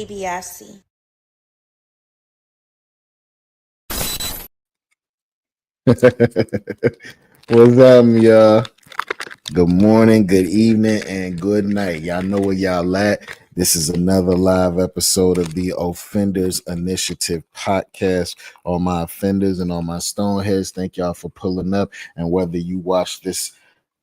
DiBiase. What's up, y'all? Good morning, good evening, and good night. Y'all know where y'all at. This is another live episode of the Offenders Initiative podcast. All my offenders and all my stoneheads, thank y'all for pulling up. And whether you watch this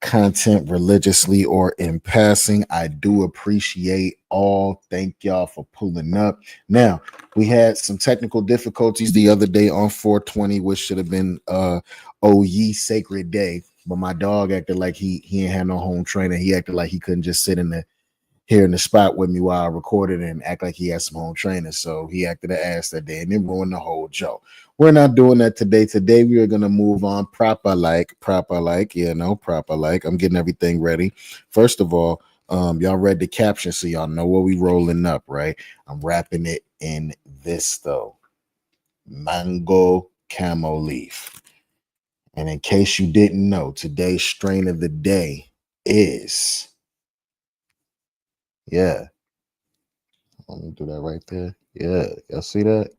content religiously or in passing, I do appreciate all. Thank y'all for pulling up. Now, we had some technical difficulties the other day on 420, which should have been Oh Ye Sacred Day. But my dog acted like he ain't had no home trainer. He acted like he couldn't just sit in the here in the spot with me while I recorded and act like he had some home training. So he acted an ass that day and then ruined the whole joke. We're not doing that today. Today we are gonna move on proper like. Proper like. I'm getting everything ready. First of all, y'all read the caption, so y'all know what we rolling up, right? I'm wrapping it in this though. Mango camo leaf. And in case you didn't know, today's strain of the day is, let me do that right there. Yeah, y'all see that?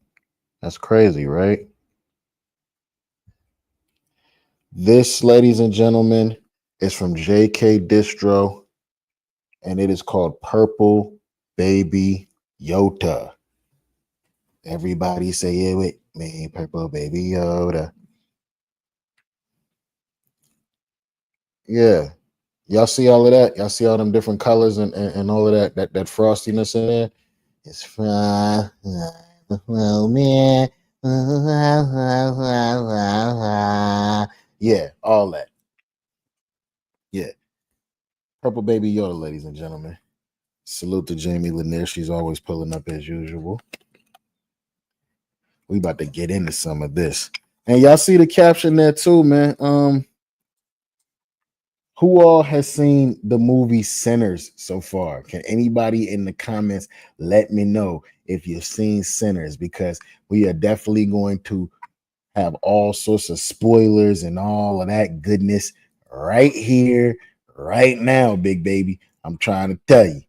That's crazy, right? This, ladies and gentlemen, is from JK Distro, and it is called Purple Baby Yoda. Everybody say it with me, Purple Baby Yoda. Yeah. Y'all see all of that? Y'all see all them different colors and all of that frostiness in there? It's fun. Oh man. Yeah, all that. Yeah. Purple Baby Yoda, ladies and gentlemen. Salute to Jamie Lanier. She's always pulling up as usual. We about to get into some of this. And y'all see the caption there too, man. Who all has seen the movie Sinners so far? Can anybody in the comments let me know if you've seen Sinners? Because we are definitely going to have all sorts of spoilers and all of that goodness right here, right now, big baby. I'm trying to tell you.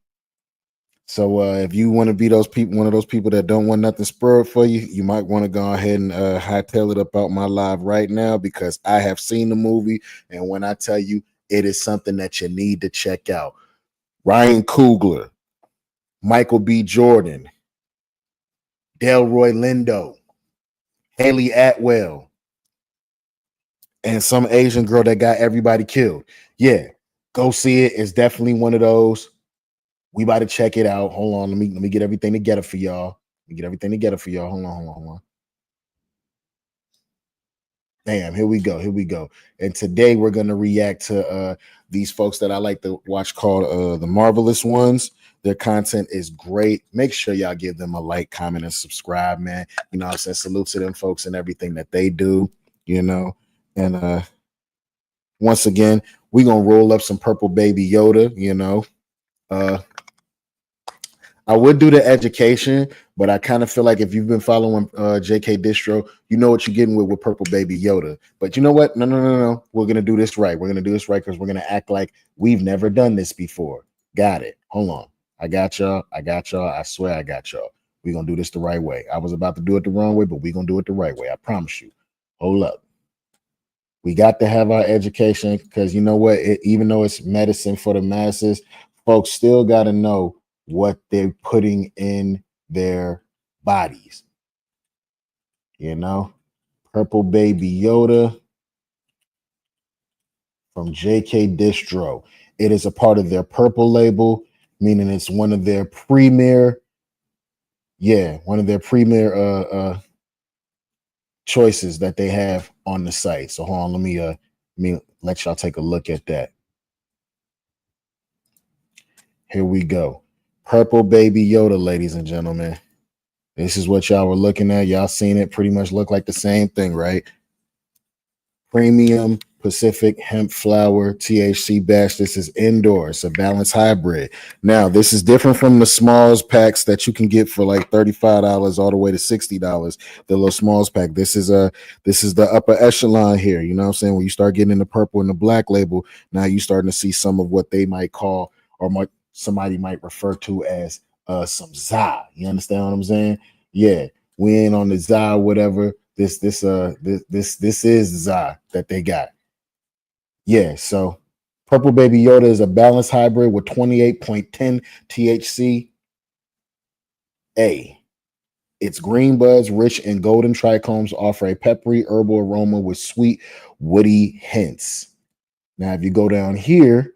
So if you want to be those people, one of those people that don't want nothing spoiled for you, you might want to go ahead and hightail it up out my live right now, because I have seen the movie, and when I tell you, it is something that you need to check out. Ryan Coogler, Michael B. Jordan, Delroy Lindo, Haley Atwell, and some Asian girl that got everybody killed. Yeah, go see it. It's definitely one of those. We about to check it out. Hold on. Let me get everything together for y'all. Hold on. Damn, here we go. And today we're gonna react to these folks that I like to watch called the Marvelous Ones. Their content is great. Make sure y'all give them a like, comment, and subscribe, man. You know what I'm saying? Salute to them folks and everything that they do, you know. And once again, we're gonna roll up some Purple Baby Yoda, you know. I would do the education, but I kind of feel like if you've been following JK Distro, you know what you're getting with Purple Baby Yoda. But you know what? No. We're going to do this right. We're going to do this right because we're going to act like we've never done this before. Got it. Hold on. I got y'all. I swear I got y'all. We're going to do this the right way. I was about to do it the wrong way, but we're going to do it the right way. I promise you. Hold up. We got to have our education because you know what? Even though it's medicine for the masses, folks still got to know what they're putting in their bodies. You know, Purple Baby Yoda from JK Distro. It is a part of their purple label, meaning it's one of their premier, choices that they have on the site. So hold on, let me let y'all take a look at that. Here we go. Purple Baby Yoda, ladies and gentlemen. This is what y'all were looking at. Y'all seen it pretty much look like the same thing, right? Premium Pacific hemp flower THC batch. This is indoor. It's a balanced hybrid. Now, this is different from the smalls packs that you can get for like $35 all the way to $60. The little smalls pack. This is the upper echelon here. You know what I'm saying? When you start getting in the purple and the black label, now you're starting to see some of what they might call, or somebody might refer to as some za. You understand what I'm saying? Yeah, we ain't on the za whatever. This is za that they got. Yeah, so Purple Baby Yoda is a balanced hybrid with 28.10 THC. Its green buds, rich in golden trichomes, offer a peppery herbal aroma with sweet, woody hints. Now, if you go down here,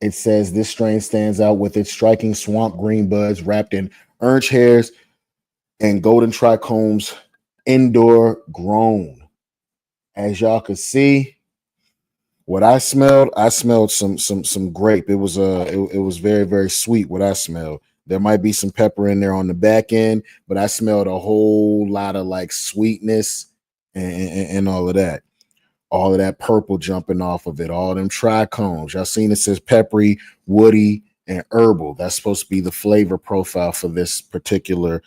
it says this strain stands out with its striking swamp green buds wrapped in orange hairs and golden trichomes, indoor grown. As y'all can see, what I smelled some grape. It was it was very, very sweet what I smelled. There might be some pepper in there on the back end, but I smelled a whole lot of like sweetness and all of that. All of that purple jumping off of it, all them trichomes. Y'all seen it says peppery, woody, and herbal. That's supposed to be the flavor profile for this particular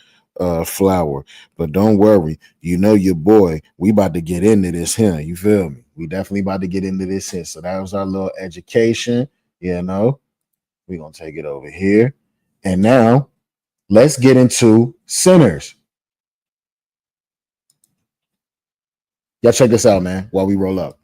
flower. But don't worry, you know your boy, we about to get into this here. You feel me? We definitely about to get into this here. So that was our little education. You know, we're gonna take it over here. And now let's get into Sinners. Y'all check this out, man, while we roll up.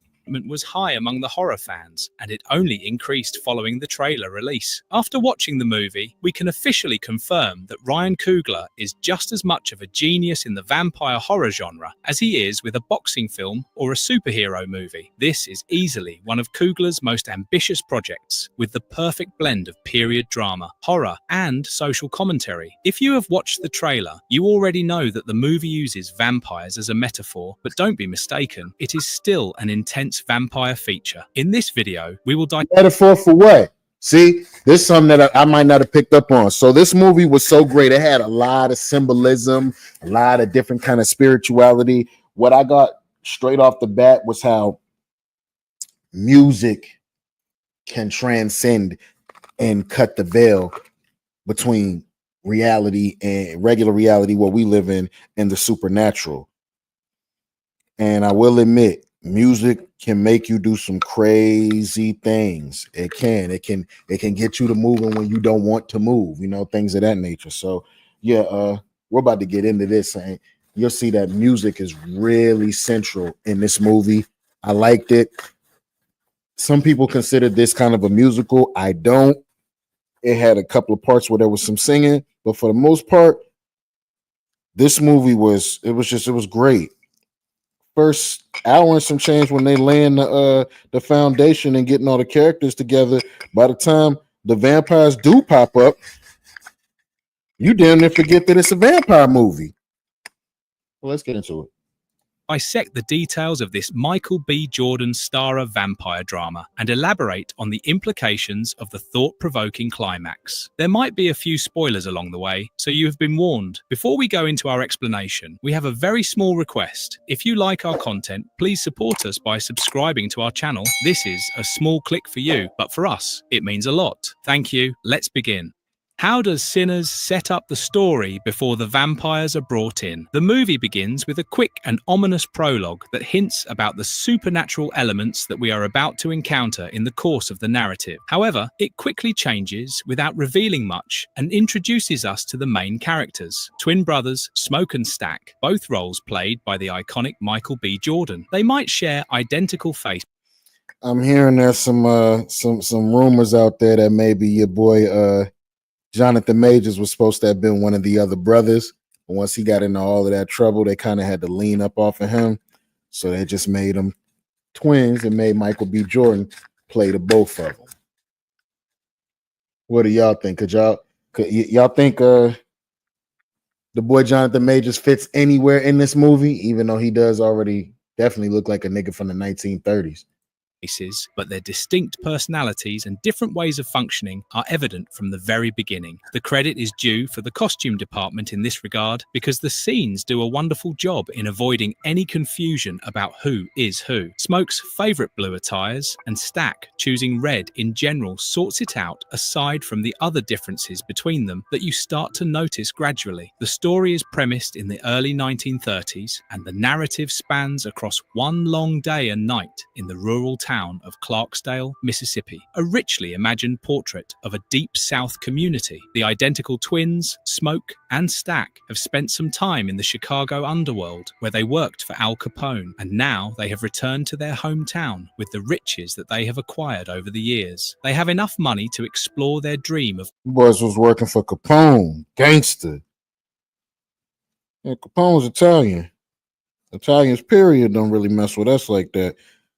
Was high among the horror fans, and it only increased following the trailer release. After watching the movie, we can officially confirm that Ryan Coogler is just as much of a genius in the vampire horror genre as he is with a boxing film or a superhero movie. This is easily one of Coogler's most ambitious projects, with the perfect blend of period drama, horror, and social commentary. If you have watched the trailer, you already know that the movie uses vampires as a metaphor, but don't be mistaken, it is still an intense vampire feature. In this video, we will metaphor for what? See, this is something that I might not have picked up on. So this movie was so great. It had a lot of symbolism, a lot of different kind of spirituality. What I got straight off the bat was how music can transcend and cut the veil between reality and regular reality, what we live in, and the supernatural. And I will admit, music can make you do some crazy things. It can get you to moving when you don't want to move, you know, things of that nature. So yeah, we're about to get into this, and you'll see that music is really central in this movie. I liked it. Some people consider this kind of a musical. I don't. It had a couple of parts where there was some singing, but for the most part, this movie was great. First hour and some change when they laying the foundation and getting all the characters together. By the time the vampires do pop up, you damn near forget that it's a vampire movie. Well, let's get into it. Dissect the details of this Michael B. Jordan starrer vampire drama and elaborate on the implications of the thought-provoking climax. There might be a few spoilers along the way, so you have been warned. Before we go into our explanation, we have a very small request. If you like our content, please support us by subscribing to our channel. This is a small click for you, but for us, it means a lot. Thank you. Let's begin. How does Sinners set up the story before the vampires are brought in? The movie begins with a quick and ominous prologue that hints about the supernatural elements that we are about to encounter in the course of the narrative. However, it quickly changes without revealing much and introduces us to the main characters, twin brothers Smoke and Stack, both roles played by the iconic Michael B. Jordan. They might share identical faces. I'm hearing there's some rumors out there that maybe your boy Jonathan Majors was supposed to have been one of the other brothers, but once he got into all of that trouble, they kind of had to lean up off of him, so they just made them twins and made Michael B. Jordan play the both of them. What do y'all think? Could y'all think the boy Jonathan Majors fits anywhere in this movie, even though he does already definitely look like a nigga from the 1930s? But their distinct personalities and different ways of functioning are evident from the very beginning. The credit is due for the costume department in this regard, because the scenes do a wonderful job in avoiding any confusion about who is who. Smoke's favourite blue attires and Stack choosing red in general sorts it out, aside from the other differences between them that you start to notice gradually. The story is premised in the early 1930s, and the narrative spans across one long day and night in the rural town town of Clarksdale, Mississippi, a richly imagined portrait of a deep South community. The identical twins, Smoke and Stack, have spent some time in the Chicago underworld, where they worked for Al Capone, and now they have returned to their hometown with the riches that they have acquired over the years. They have enough money to explore their dream of... Boys was working for Capone, gangster. Yeah, Capone's Italian. Italians, period, don't really mess with us like that.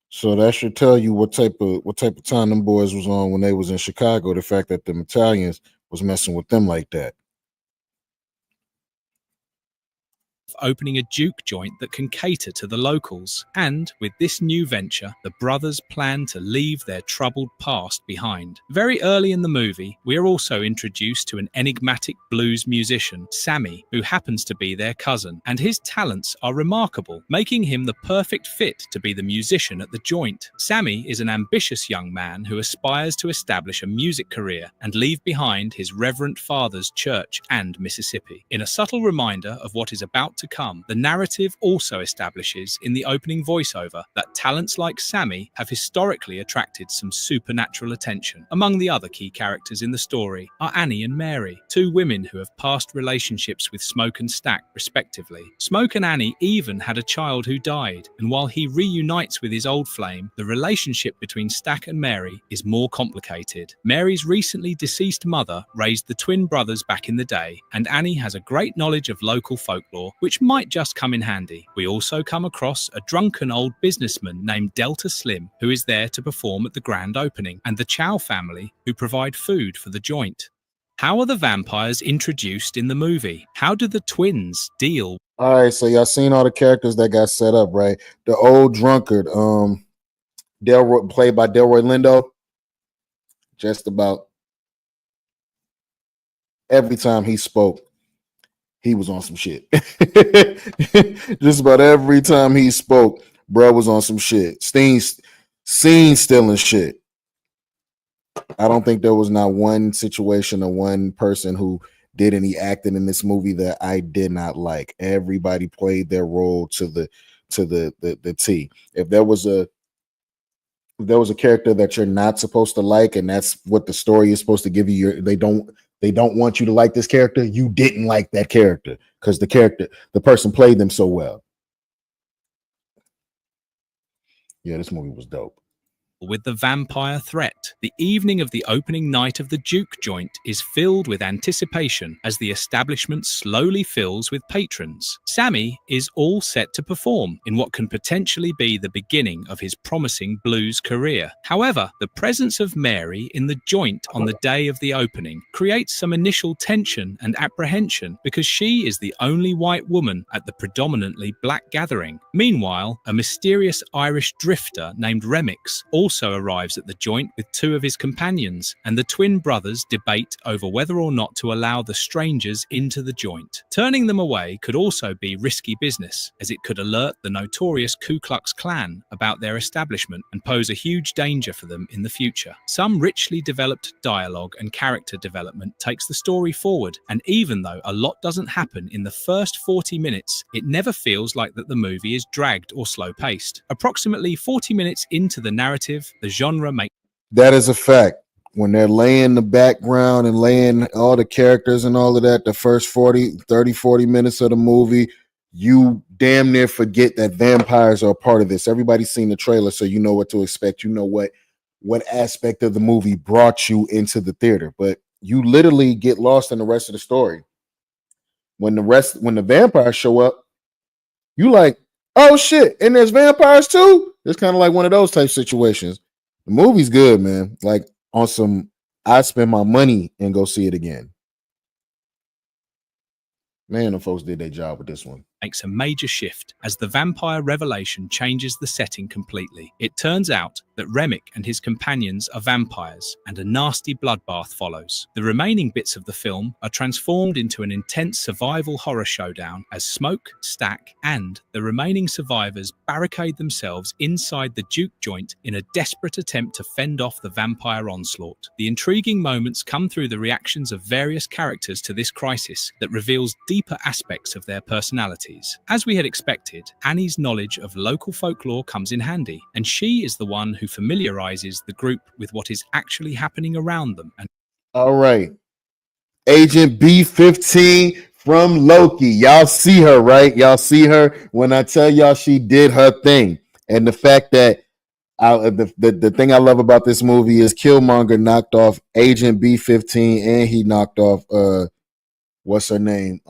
So that should tell you what type of time them boys was on when they was in Chicago. The fact that them Italians was messing with them like that. Opening a juke joint that can cater to the locals. And with this new venture, the brothers plan to leave their troubled past behind. Very early in the movie, we are also introduced to an enigmatic blues musician, Sammy, who happens to be their cousin, and his talents are remarkable, making him the perfect fit to be the musician at the joint. Sammy is an ambitious young man who aspires to establish a music career and leave behind his reverent father's church and Mississippi. In a subtle reminder of what is about to come, the narrative also establishes in the opening voiceover that talents like Sammy have historically attracted some supernatural attention. Among the other key characters in the story are Annie and Mary, two women who have past relationships with Smoke and Stack, respectively. Smoke and Annie even had a child who died, and while he reunites with his old flame, the relationship between Stack and Mary is more complicated. Mary's recently deceased mother raised the twin brothers back in the day, and Annie has a great knowledge of local folklore, which might just come in handy. We also come across a drunken old businessman named Delta Slim, who is there to perform at the grand opening, and the Chow family, who provide food for the joint. How are the vampires introduced in the movie? How do the twins deal? All right, so y'all seen all the characters that got set up, right? The old drunkard, Delroy, played by Delroy Lindo. Just about every time he spoke, he was on some shit. Just about every time he spoke, bro was on some shit. Scene stealing shit. I don't think there was not one situation or one person who did any acting in this movie that I did not like. Everybody played their role to the T. If there was a character that you're not supposed to like, and that's what the story is supposed to give you, they don't want you to like this character, you didn't like that character because the person played them so well. Yeah, this movie was dope. With the vampire threat. The evening of the opening night of the Juke joint is filled with anticipation as the establishment slowly fills with patrons. Sammy is all set to perform in what can potentially be the beginning of his promising blues career. However, the presence of Mary in the joint on the day of the opening creates some initial tension and apprehension because she is the only white woman at the predominantly black gathering. Meanwhile, a mysterious Irish drifter named Remix also arrives at the joint with two of his companions, and the twin brothers debate over whether or not to allow the strangers into the joint. Turning them away could also be risky business, as it could alert the notorious Ku Klux Klan about their establishment and pose a huge danger for them in the future. Some richly developed dialogue and character development takes the story forward, and even though a lot doesn't happen in the first 40 minutes, it never feels like that the movie is dragged or slow-paced. Approximately 40 minutes into the narrative, the genre makes... That is a fact. When they're laying the background and laying all the characters and all of that, the first 40 minutes of the movie, you damn near forget that vampires are a part of this. Everybody's seen the trailer, so you know what to expect. You know what aspect of the movie brought you into the theater, but you literally get lost in the rest of the story. When the vampires show up, you like, oh shit, and there's vampires too? It's kind of like one of those type situations. The movie's good, man. Like on some, I spend my money and go see it again. Man, the folks did their job with this one. Makes a major shift as the vampire revelation changes the setting completely. It turns out that Remick and his companions are vampires, and a nasty bloodbath follows. The remaining bits of the film are transformed into an intense survival horror showdown as Smoke, Stack, and the remaining survivors barricade themselves inside the Juke joint in a desperate attempt to fend off the vampire onslaught. The intriguing moments come through the reactions of various characters to this crisis that reveals deeper aspects of their personality. communities. As we had expected, Annie's knowledge of local folklore comes in handy, and she is the one who familiarizes the group with what is actually happening around them. And all right, Agent B-15 from Loki. Y'all see her, right? Y'all see her when I tell y'all she did her thing. And the fact that the thing I love about this movie is Killmonger knocked off Agent B-15 and he knocked off what's her name?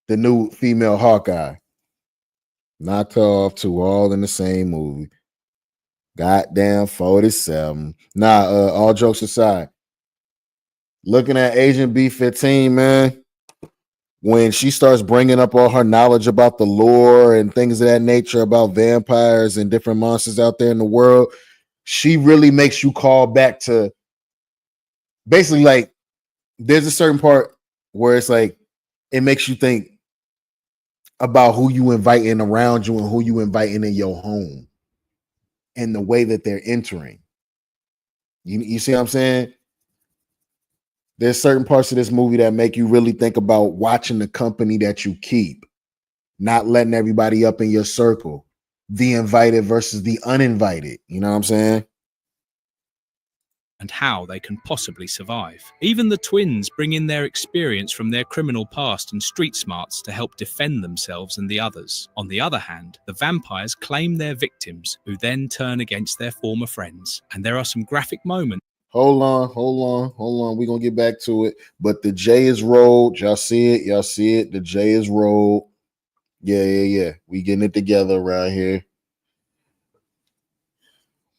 The new female Hawkeye. Knocked her off to all in the same movie. Goddamn 47. Nah, all jokes aside. Looking at Agent B-15, man, when she starts bringing up all her knowledge about the lore and things of that nature about vampires and different monsters out there in the world, she really makes you call back to basically like there's a certain part where it's like it makes you think about who you inviting around you and who you inviting in your home and the way that they're entering. You see what I'm saying? There's certain parts of this movie that make you really think about watching the company that you keep, not letting everybody up in your circle, the invited versus the uninvited. You know what I'm saying? and how they can possibly survive. Even the twins bring in their experience from their criminal past and street smarts to help defend themselves and the others. On the other hand, the vampires claim their victims, who then turn against their former friends. And there are some graphic moments. Hold on. We're going to get back to it. But the J is rolled. Y'all see it? The J is rolled. Yeah. We getting it together around here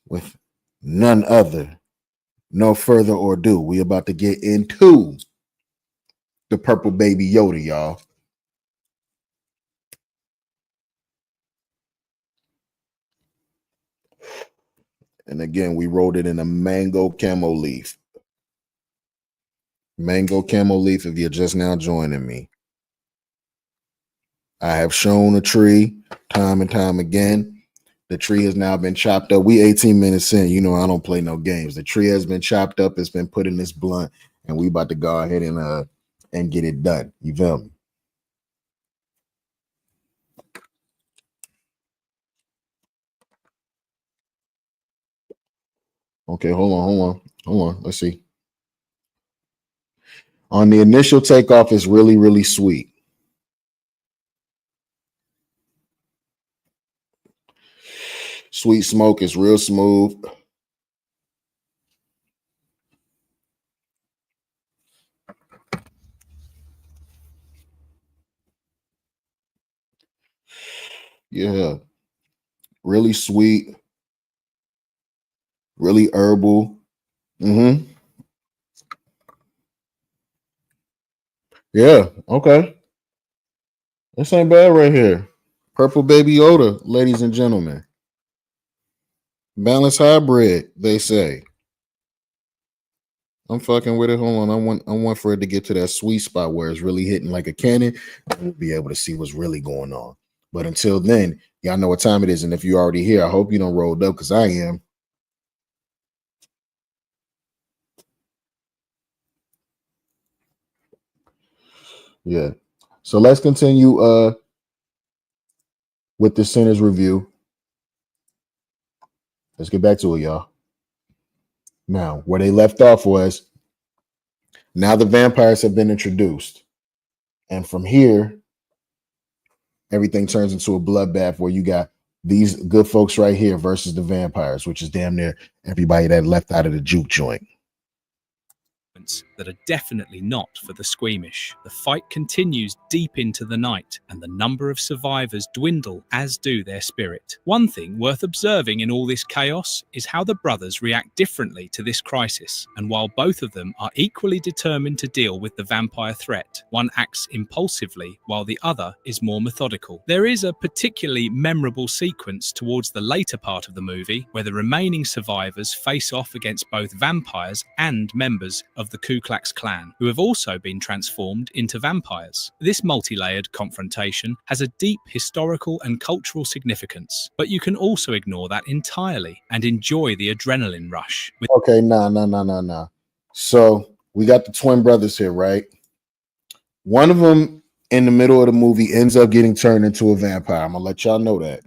with none other. No further ado, we about to get into the purple Baby Yoda, y'all. And again, we rolled it in a mango camo leaf. Mango camo leaf, if you're just now joining me. I have shown a tree time and time again. The tree has now been chopped up. We 18 minutes in. You know I don't play no games. The tree has been chopped up. It's been put in this blunt, and we about to go ahead and get it done. You feel me? Okay, hold on. Let's see. On the initial takeoff, it's really, really sweet. Sweet smoke is real smooth. Yeah. Really sweet. Really herbal. Mm-hmm. Yeah, okay. This ain't bad right here. Purple Baby Yoda, ladies and gentlemen. Balanced hybrid, they say. I'm fucking with it. Hold on. I want for it to get to that sweet spot where it's really hitting like a cannon. We'll be able to see what's really going on. But until then, y'all know what time it is. And if you're already here, I hope you don't rolled up because I am. Yeah. So let's continue with the Sinners review. Let's get back to it, y'all. Now, where they left off was now the vampires have been introduced. And from here, everything turns into a bloodbath where you got these good folks right here versus the vampires, which is damn near everybody that left out of the juke joint. That are definitely not for the squeamish. The fight continues deep into the night, and the number of survivors dwindle, as do their spirit. One thing worth observing in all this chaos is how the brothers react differently to this crisis, and while both of them are equally determined to deal with the vampire threat, one acts impulsively while the other is more methodical. There is a particularly memorable sequence towards the later part of the movie where the remaining survivors face off against both vampires and members of the Ku Klux Klan, who have also been transformed into vampires. This multi-layered confrontation has a deep historical and cultural significance, but you can also ignore that entirely and enjoy the adrenaline rush. Okay, nah. So we got the twin brothers here, right? One of them in the middle of the movie ends up getting turned into a vampire. I'm gonna let y'all know that.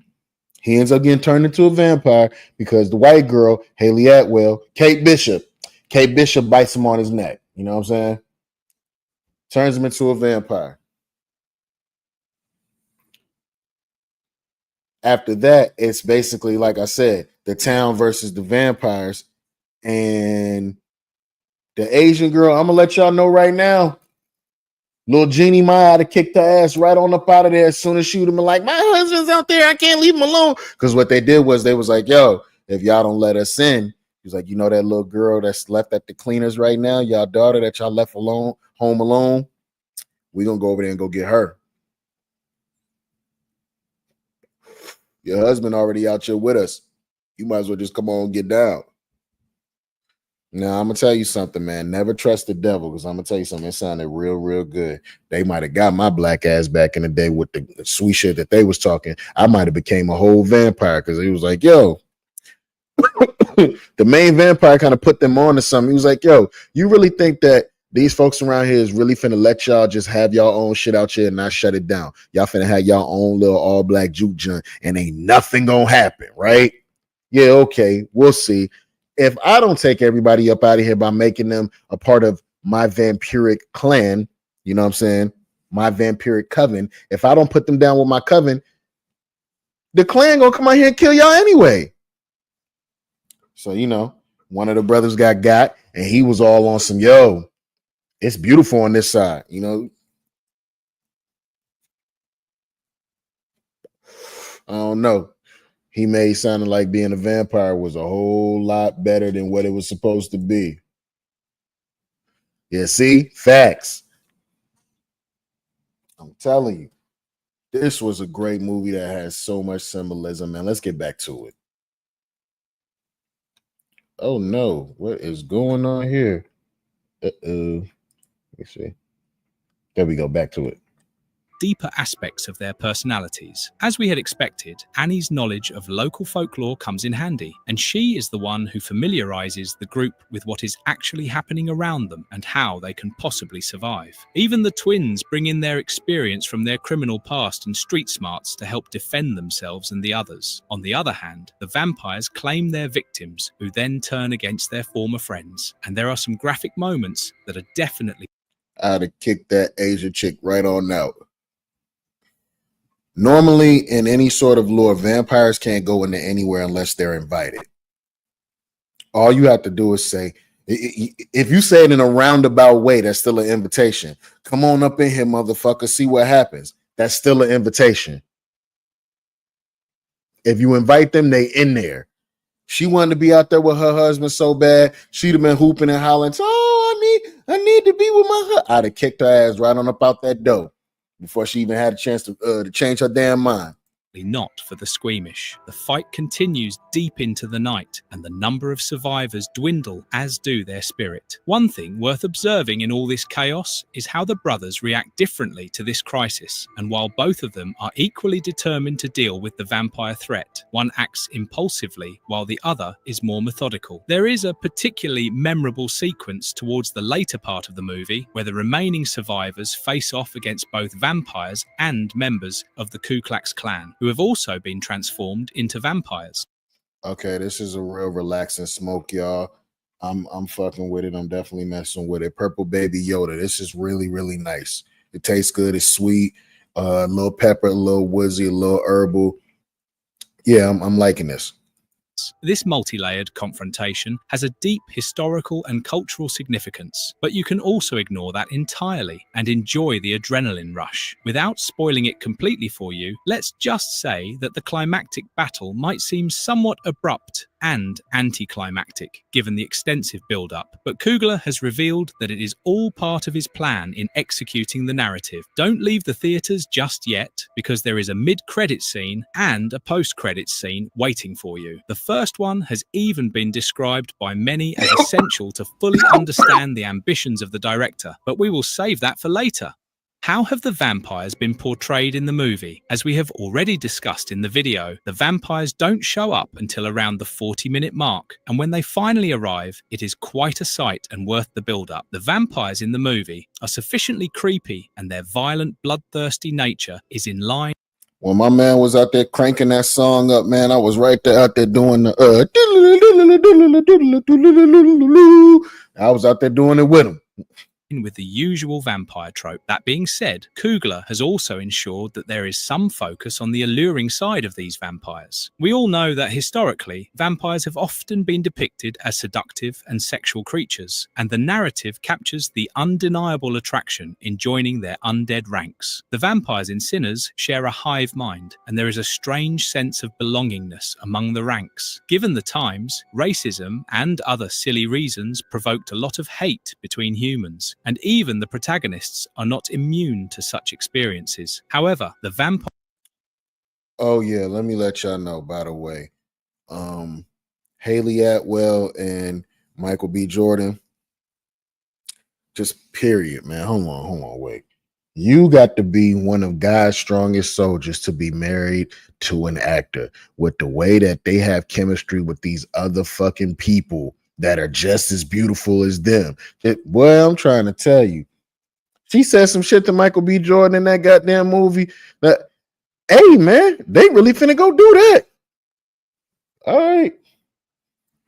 He ends up getting turned into a vampire because the white girl, Haley Atwell, Kate Bishop bites him on his neck. You know what I'm saying? Turns him into a vampire. After that, it's basically, like I said, the town versus the vampires. And the Asian girl, I'm gonna let y'all know right now. Little Jeannie Maya to kick the ass right on up out of there as soon as she would have been like, my husband's out there, I can't leave him alone. Because what they did was they was like, yo, if y'all don't let us in, he's like, you know that little girl that's left at the cleaners right now, y'all daughter that y'all left alone, home alone, we gonna go over there and go get her. Your husband already out here with us. You might as well just come on and get down. Now, I'm going to tell you something, man. Never trust the devil, because I'm going to tell you something. It sounded real, real good. They might have got my black ass back in the day with the sweet shit that they was talking. I might have became a whole vampire, because he was like, yo, the main vampire kind of put them on to something. He was like, yo, you really think that these folks around here is really finna let y'all just have y'all own shit out here and not shut it down? Y'all finna have y'all own little all black juke joint and ain't nothing gonna happen, right? Yeah, okay, we'll see. If I don't take everybody up out of here by making them a part of my vampiric clan, you know what I'm saying? My vampiric coven. If I don't put them down with my coven, the clan gonna come out here and kill y'all anyway. So, you know, one of the brothers got and he was all on some, yo, it's beautiful on this side, you know. I don't know. He made sounding like being a vampire was a whole lot better than what it was supposed to be. Yeah, see? Facts. I'm telling you, this was a great movie that has so much symbolism, man. Let's get back to it. Oh, no. What is going on here? Uh-oh. Let me see. There we go. Back to it. Deeper aspects of their personalities. As we had expected, Annie's knowledge of local folklore comes in handy, and she is the one who familiarizes the group with what is actually happening around them and how they can possibly survive. Even the twins bring in their experience from their criminal past and street smarts to help defend themselves and the others. On the other hand, the vampires claim their victims, who then turn against their former friends. And there are some graphic moments that are definitely... I'd have kicked that Asian chick right on out. Normally, in any sort of lore, vampires can't go into anywhere unless they're invited. All you have to do is say, if you say it in a roundabout way, that's still an invitation. Come on up in here, motherfucker, see what happens. That's still an invitation. If you invite them, they in there. She wanted to be out there with her husband so bad, she'd have been hooping and hollering, oh, I need to be with my husband. I'd have kicked her ass right on up out that door before she even had a chance to change her damn mind. Not for the squeamish. The fight continues deep into the night, and the number of survivors dwindle, as do their spirit. One thing worth observing in all this chaos is how the brothers react differently to this crisis, and while both of them are equally determined to deal with the vampire threat, one acts impulsively while the other is more methodical. There is a particularly memorable sequence towards the later part of the movie where the remaining survivors face off against both vampires and members of the Ku Klux Klan, who have also been transformed into vampires. Okay, this is a real relaxing smoke, y'all. I'm fucking with it. I'm definitely messing with it. Purple Baby Yoda. This is really, really nice. It tastes good. It's sweet. A little pepper, a little woodsy, a little herbal. Yeah, I'm liking this. This multi-layered confrontation has a deep historical and cultural significance, but you can also ignore that entirely and enjoy the adrenaline rush. Without spoiling it completely for you, let's just say that the climactic battle might seem somewhat abrupt and anticlimactic, given the extensive build-up, but Coogler has revealed that it is all part of his plan in executing the narrative. Don't leave the theaters just yet, because there is a mid-credit scene and a post-credit scene waiting for you. The first one has even been described by many as essential to fully understand the ambitions of the director, but we will save that for later. How have the vampires been portrayed in the movie? As we have already discussed in the video, the vampires don't show up until around the 40-minute mark, and when they finally arrive, it is quite a sight and worth the build-up. The vampires in the movie are sufficiently creepy, and their violent, bloodthirsty nature is in line. When my man was out there cranking that song up, man, I was right there out there doing the I was out there doing it with him. With the usual vampire trope. That being said, Coogler has also ensured that there is some focus on the alluring side of these vampires. We all know that historically, vampires have often been depicted as seductive and sexual creatures, and the narrative captures the undeniable attraction in joining their undead ranks. The vampires in Sinners share a hive mind, and there is a strange sense of belongingness among the ranks. Given the times, racism and other silly reasons provoked a lot of hate between humans, and even the protagonists are not immune to such experiences. However, the vampire... Oh yeah, let me let y'all know, by the way. Haley Atwell and Michael B. Jordan. Just period, man. Hold on, wait. You got to be one of God's strongest soldiers to be married to an actor with the way that they have chemistry with these other fucking people that are just as beautiful as them. Well, I'm trying to tell you. She said some shit to Michael B. Jordan in that goddamn movie. That, hey, man, they really finna go do that. All right.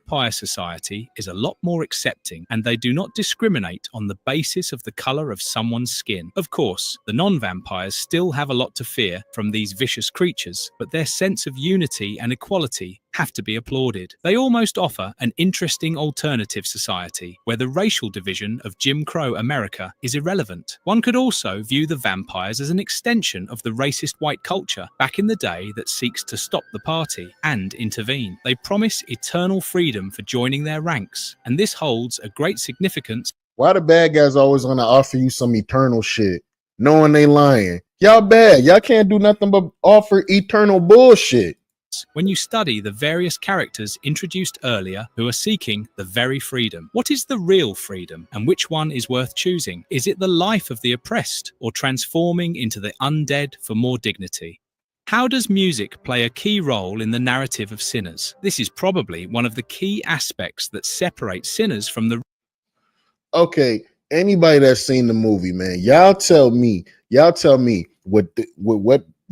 Vampire society is a lot more accepting, and they do not discriminate on the basis of the color of someone's skin. Of course, the non-vampires still have a lot to fear from these vicious creatures, but their sense of unity and equality have to be applauded. They almost offer an interesting alternative society where the racial division of Jim Crow America is irrelevant. One could also view the vampires as an extension of the racist white culture back in the day that seeks to stop the party and intervene. They promise eternal freedom for joining their ranks, and this holds a great significance. Why the bad guys always want to offer you some eternal shit, knowing they lying? Y'all bad. Y'all can't do nothing but offer eternal bullshit. When you study the various characters introduced earlier who are seeking the very freedom. What is the real freedom, and which one is worth choosing? Is it the life of the oppressed, or transforming into the undead for more dignity? How does music play a key role in the narrative of Sinners? This is probably one of the key aspects that separates Sinners from the... Okay, anybody that's seen the movie, man, y'all tell me what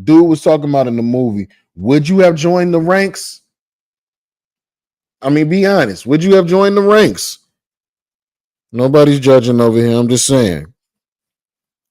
dude was talking about in the movie. Would you have joined the ranks? I mean, be honest. Would you have joined the ranks? Nobody's judging over here. I'm just saying.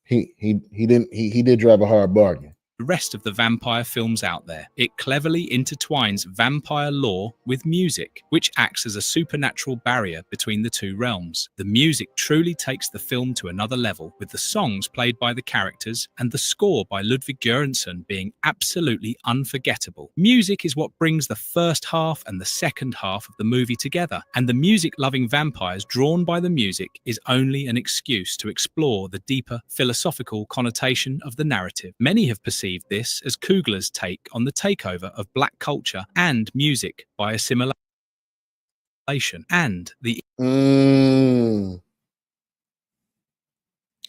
He did drive a hard bargain. Rest of the vampire films out there. It cleverly intertwines vampire lore with music, which acts as a supernatural barrier between the two realms. The music truly takes the film to another level, with the songs played by the characters and the score by Ludwig Göransson being absolutely unforgettable. Music is what brings the first half and the second half of the movie together, and the music-loving vampires drawn by the music is only an excuse to explore the deeper philosophical connotation of the narrative. Many have perceived this as Coogler's take on the takeover of black culture and music by assimilation, and the...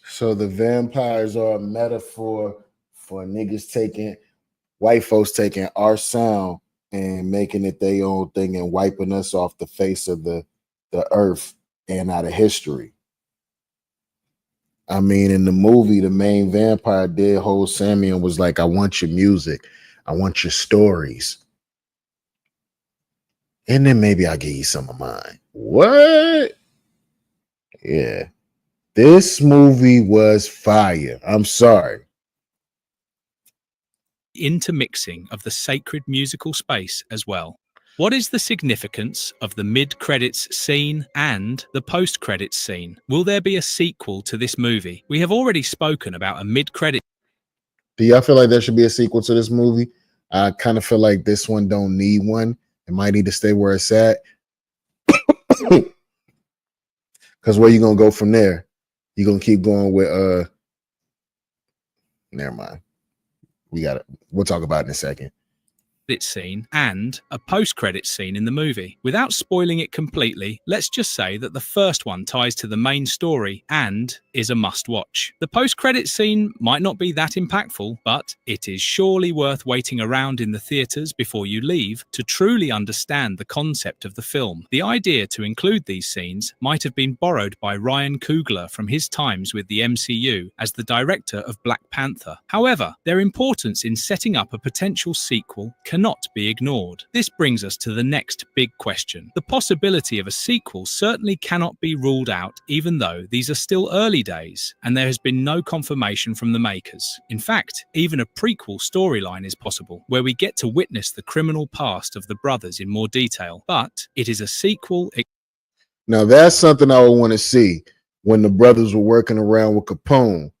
So the vampires are a metaphor for niggas taking, white folks taking our sound and making it their own thing and wiping us off the face of the earth and out of history. I mean, in the movie, the main vampire did hold Sammy and was like, I want your music. I want your stories. And then maybe I'll give you some of mine. What? Yeah. This movie was fire. I'm sorry. Intermixing of the sacred musical space as well. What is the significance of the mid-credits scene and the post-credits scene? Will there be a sequel to this movie? We have already spoken about a mid-credit... Do y'all feel like there should be a sequel to this movie? I kind of feel like this one don't need one. It might need to stay where it's at. Because where you going to go from there? You going to keep going with... Never mind. We'll talk about it in a second. scene and a post-credit scene in the movie. Without spoiling it completely, let's just say that the first one ties to the main story and is a must-watch. The post-credit scene might not be that impactful, but it is surely worth waiting around in the theaters before you leave to truly understand the concept of the film. The idea to include these scenes might have been borrowed by Ryan Coogler from his times with the MCU as the director of Black Panther. However, their importance in setting up a potential sequel cannot be ignored. This brings us to the next big question. The possibility of a sequel certainly cannot be ruled out, even though these are still early days and there has been no confirmation from the makers. In fact, even a prequel storyline is possible, where we get to witness the criminal past of the brothers in more detail, but it is a sequel. Now that's something I would want to see when the brothers were working around with Capone,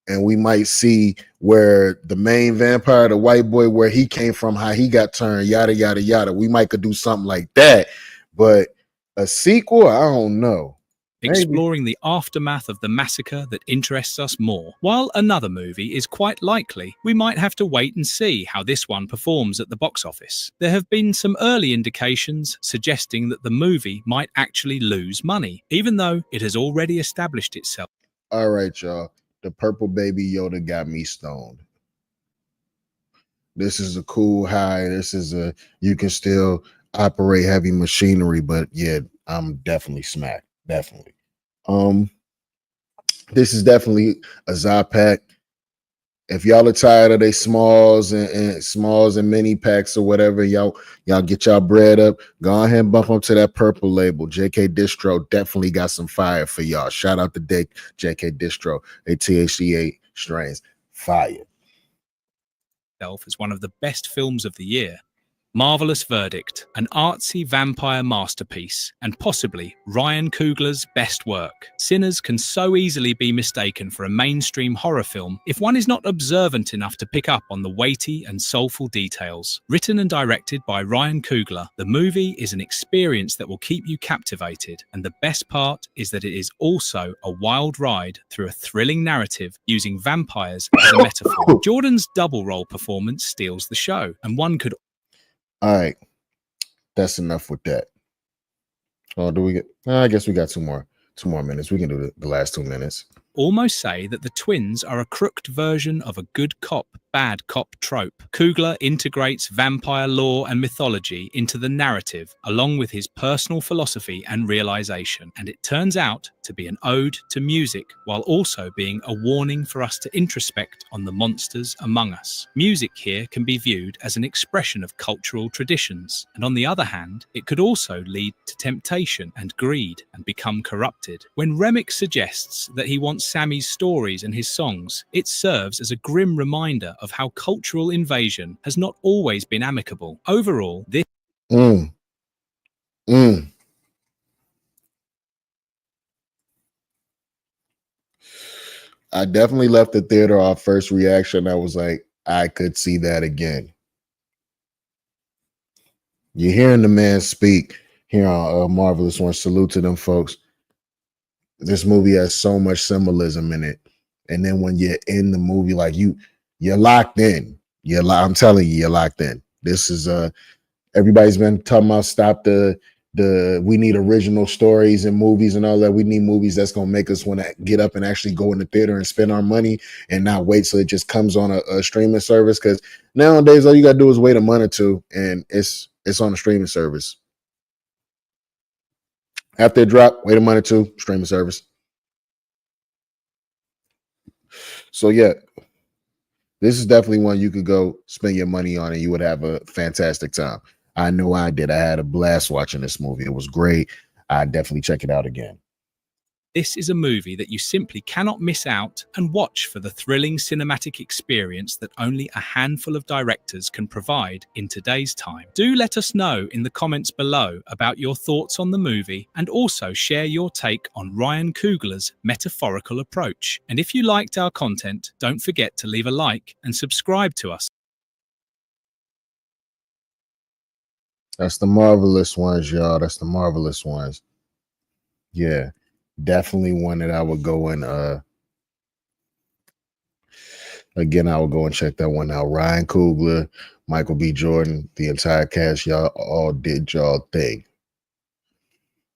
and we might see where the main vampire, the white boy, where he came from, how he got turned, yada yada yada. We might could do something like that, but a sequel, I don't know. Exploring the aftermath of the massacre that interests us more. While another movie is quite likely, we might have to wait and see how this one performs at the box office. There have been some early indications suggesting that the movie might actually lose money, even though it has already established itself. All right, y'all. The purple Baby Yoda got me stoned. This is a cool high. This is you can still operate heavy machinery, but yeah, I'm definitely smacked. Definitely. This is definitely a Zypack. If y'all are tired of they smalls and mini packs or whatever, y'all get y'all bread up. Go ahead and bump up to that purple label. JK Distro definitely got some fire for y'all. Shout out to JK Distro. THC8 strains. Fire. As one of the best films of the year. Marvelous Verdict, an artsy vampire masterpiece, and possibly Ryan Coogler's best work. Sinners can so easily be mistaken for a mainstream horror film if one is not observant enough to pick up on the weighty and soulful details. Written and directed by Ryan Coogler, the movie is an experience that will keep you captivated, and the best part is that it is also a wild ride through a thrilling narrative using vampires as a metaphor. Jordan's double role performance steals the show, and one could... All right, that's enough with that. Oh, do we get? I guess we got two more minutes. We can do the last 2 minutes. Almost say that the twins are a crooked version of a good cop, bad cop trope. Coogler integrates vampire lore and mythology into the narrative, along with his personal philosophy and realization, and it turns out to be an ode to music, while also being a warning for us to introspect on the monsters among us. Music here can be viewed as an expression of cultural traditions, and on the other hand, it could also lead to temptation and greed and become corrupted. When Remick suggests that he wants Sammy's stories and his songs, it serves as a grim reminder of how cultural invasion has not always been amicable. Overall, this I definitely left the theater. Our first reaction, I was like, I could see that again. You're hearing the man speak here on Marvelous One. Salute to them folks. This movie has so much symbolism in it, and then when you're in the movie, like you're locked in. I'm telling you, you're locked in. This is everybody's been talking about stop the we need original stories and movies and all that. We need movies that's gonna make us want to get up and actually go in the theater and spend our money and not wait till it just comes on a streaming service. Because nowadays all you gotta do is wait a month or two, and it's on a streaming service. After it drop, wait a month or two, streaming service. So yeah, this is definitely one you could go spend your money on and you would have a fantastic time. I know I did. I had a blast watching this movie. It was great. I'd definitely check it out again. This is a movie that you simply cannot miss out and watch for the thrilling cinematic experience that only a handful of directors can provide in today's time. Do let us know in the comments below about your thoughts on the movie, and also share your take on Ryan Coogler's metaphorical approach. And if you liked our content, don't forget to leave a like and subscribe to us. That's the Marvelous Ones, y'all. That's the Marvelous Ones. Yeah. Definitely one that I would go and Again, I will go and check that one out. Ryan Coogler, Michael B. Jordan, the entire cast, y'all all did y'all thing.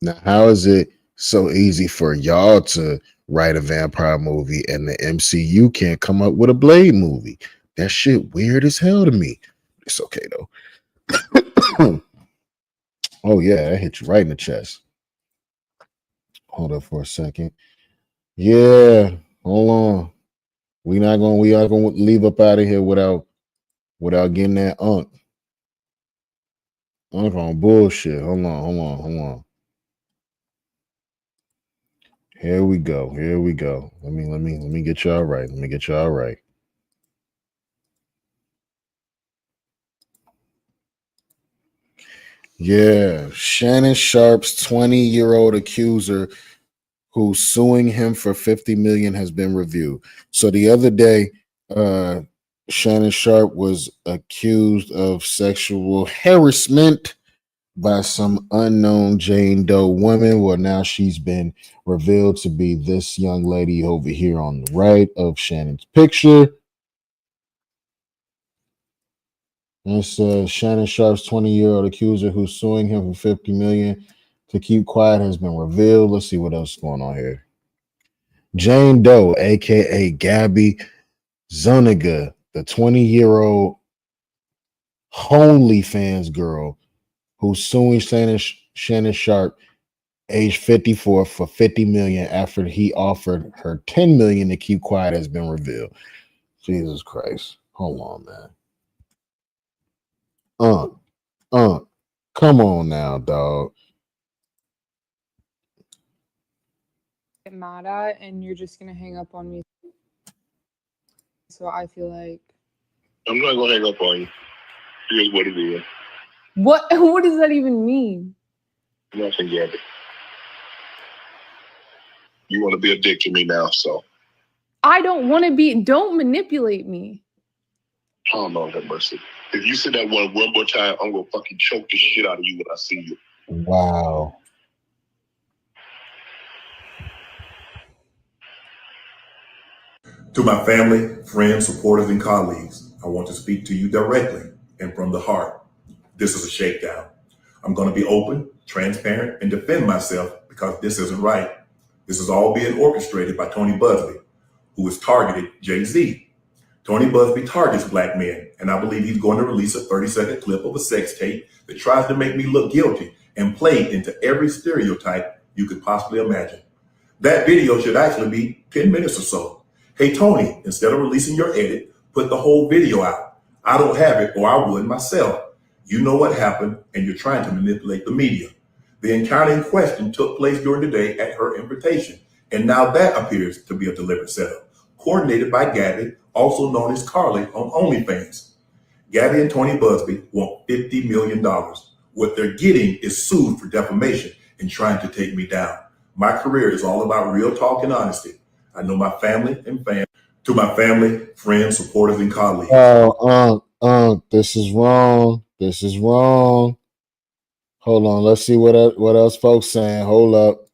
Now, how is it so easy for y'all to write a vampire movie and the MCU can't come up with a Blade movie? That shit weird as hell to me. It's okay though. Oh yeah, that hit you right in the chest. Hold up for a second. Yeah, hold on. We are gonna leave up out of here without getting that unk. Unk on bullshit. Hold on. Here we go. Let me get y'all right. Yeah, Shannon Sharpe's 20-year-old accuser who's suing him for $50 million has been reviewed. So the other day, Shannon Sharpe was accused of sexual harassment by some unknown Jane Doe woman. Well, now she's been revealed to be this young lady over here on the right of Shannon's picture. It's Shannon Sharpe's 20-year-old accuser who's suing him for $50 million to keep quiet has been revealed. Let's see what else is going on here. Jane Doe, aka Gabby Zuniga, the 20-year-old OnlyFans girl who's suing Shannon Sharpe, age 54, for $50 million after he offered her $10 million to keep quiet, has been revealed. Jesus Christ. Hold on, man. Come on now, dog. Get mad at, and you're just gonna hang up on me. So I feel like I'm not gonna hang up on you. Here's what it is. what does that even mean? Nothing yet. You want to be a dick to me now, so I don't want to be. Don't manipulate me. oh Lord have mercy. If you say that one more time, I'm gonna fucking choke the shit out of you when I see you. Wow. To my family, friends, supporters, and colleagues, I want to speak to you directly and from the heart. This is a shakedown. I'm going to be open, transparent, and defend myself because this isn't right. This is all being orchestrated by Tony Busby, who has targeted Jay-Z. Tony Busby targets black men, and I believe he's going to release a 30-second clip of a sex tape that tries to make me look guilty and play into every stereotype you could possibly imagine. That video should actually be 10 minutes or so. Hey, Tony, instead of releasing your edit, put the whole video out. I don't have it, or I would myself. You know what happened, and you're trying to manipulate the media. The encounter in question took place during the day at her invitation, and now that appears to be a deliberate setup, coordinated by Gabby, also known as Carly on OnlyFans. Gabby and Tony Busby want $50 million. What they're getting is sued for defamation and trying to take me down. My career is all about real talk and honesty. I know my family and fans. To my family, friends, supporters, and colleagues. This is wrong. Hold on, let's see what else folks saying. Hold up.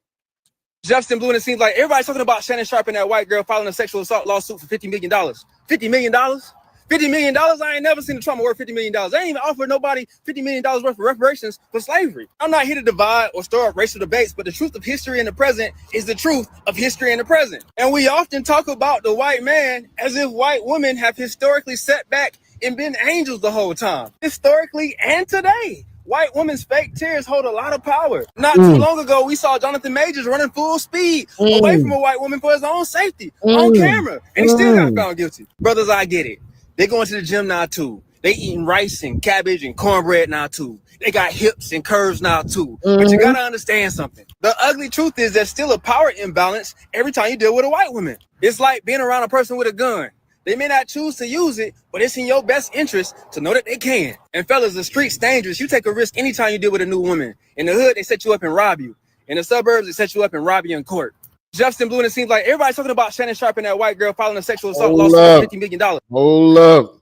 Justin Blue, and it seems like everybody's talking about Shannon Sharpe and that white girl filing a sexual assault lawsuit for $50 million. $50 million? $50 million? I ain't never seen a trauma worth $50 million. I ain't even offered nobody $50 million worth of reparations for slavery. I'm not here to divide or stir up racial debates, but the truth of history in the present is the truth of history in the present. And we often talk about the white man as if white women have historically sat back and been angels the whole time. Historically and today. White women's fake tears hold a lot of power. Not too long ago, we saw Jonathan Majors running full speed away from a white woman for his own safety on camera, and he still got found guilty. Brothers, I get it. They going to the gym now too. They eating rice and cabbage and cornbread now too. They got hips and curves now too. But you gotta understand something. The ugly truth is there's still a power imbalance every time you deal with a white woman. It's like being around a person with a gun. They may not choose to use it, but it's in your best interest to know that they can. And fellas, the street's dangerous. You take a risk anytime you deal with a new woman. In the hood, they set you up and rob you. In the suburbs, they set you up and rob you in court. Justin Blue, and it seems like everybody's talking about Shannon Sharpe and that white girl filing a sexual assault lawsuit for $50 million. Hold up.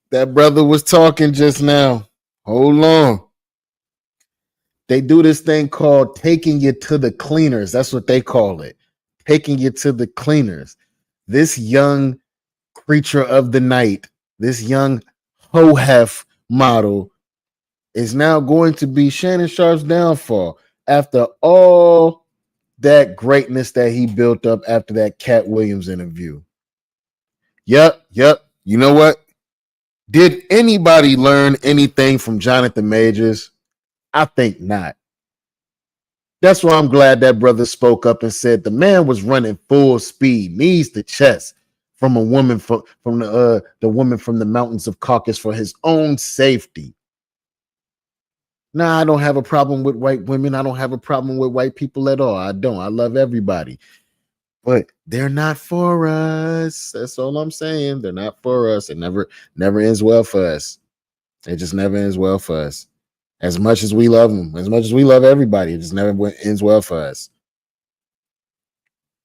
That brother was talking just now. Hold on. They do this thing called taking you to the cleaners. That's what they call it. Taking you to the cleaners. this young creature of the night, this young Hohef model is now going to be Shannon Sharpe's downfall after all that greatness that he built up after that Cat Williams interview. Yep. You know what? Did anybody learn anything from Jonathan Majors? I think not. That's why I'm glad that brother spoke up and said the man was running full speed, knees to chest, from a woman from the woman from the mountains of Caucasus for his own safety. Nah, I don't have a problem with white women. I don't have a problem with white people at all. I don't. I love everybody. But they're not for us. That's all I'm saying. They're not for us. It never ends well for us. It just never ends well for us. As much as we love them, as much as we love everybody, it just never ends well for us.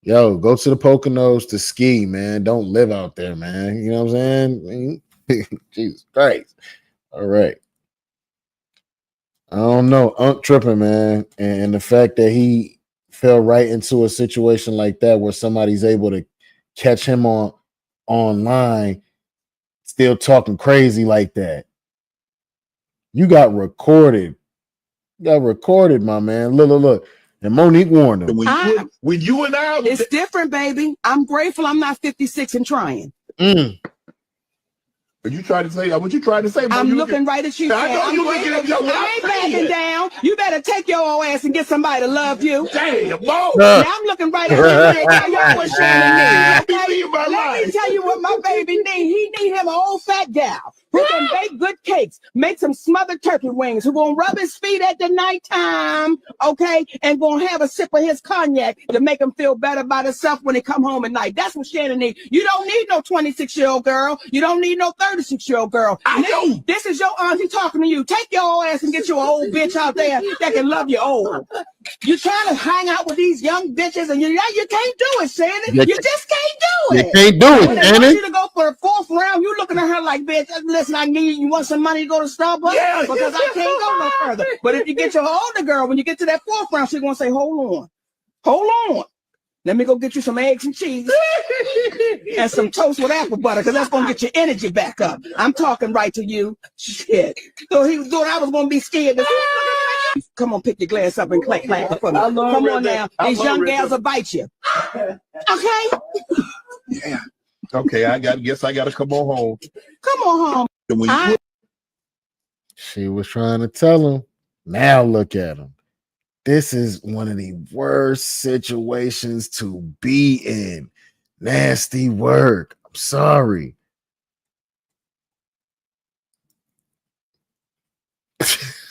Yo, go to the Poconos to ski, man. Don't live out there, man. You know what I'm saying? Jesus Christ. All right. I don't know. Unc tripping, man. And the fact that he fell right into a situation like that where somebody's able to catch him online still talking crazy like that. You got recorded. My man. Look. And Monique warned him. When you and I, it's different, baby. I'm grateful I'm not 56 and trying. What you trying to say? What you trying to say? I'm looking right at you. I know you looking at your I ain't backing down. You better take your old ass and get somebody to love you. Damn, boy. Now I'm looking right at you. Y'all what Shannon needs. Okay? Let me tell you what my baby need. He need him an old fat gal who can bake good cakes, make some smothered turkey wings, who gonna rub his feet at the nighttime, okay, and gonna have a sip of his cognac to make him feel better about himself when he come home at night. That's what Shannon needs. You don't need no 26-year-old girl. You don't need no 36-year-old girl. I know. This is your auntie talking to you. Take your old ass and get you an old bitch out there that can love you old. You're trying to hang out with these young bitches, and you can't do it, Shannon. You just can't do it. You can't do it, when Shannon. they want you to go for the fourth round, you looking at her like, bitch, listen, I need you want some money to go to Starbucks? Yeah. Because I can't go no further. But if you get your older girl, when you get to that fourth round, she's going to say, hold on. Let me go get you some eggs and cheese and some toast with apple butter, because that's going to get your energy back up. I'm talking right to you. Shit. So he was doing, I was going to be scared. Come on, pick your glass up and clap for me. Come on now. These young gals will bite you. Okay? Yeah. Okay, I guess I got to come on home. Come on home. She was trying to tell him. Now look at him. This is one of the worst situations to be in. Nasty work. I'm sorry.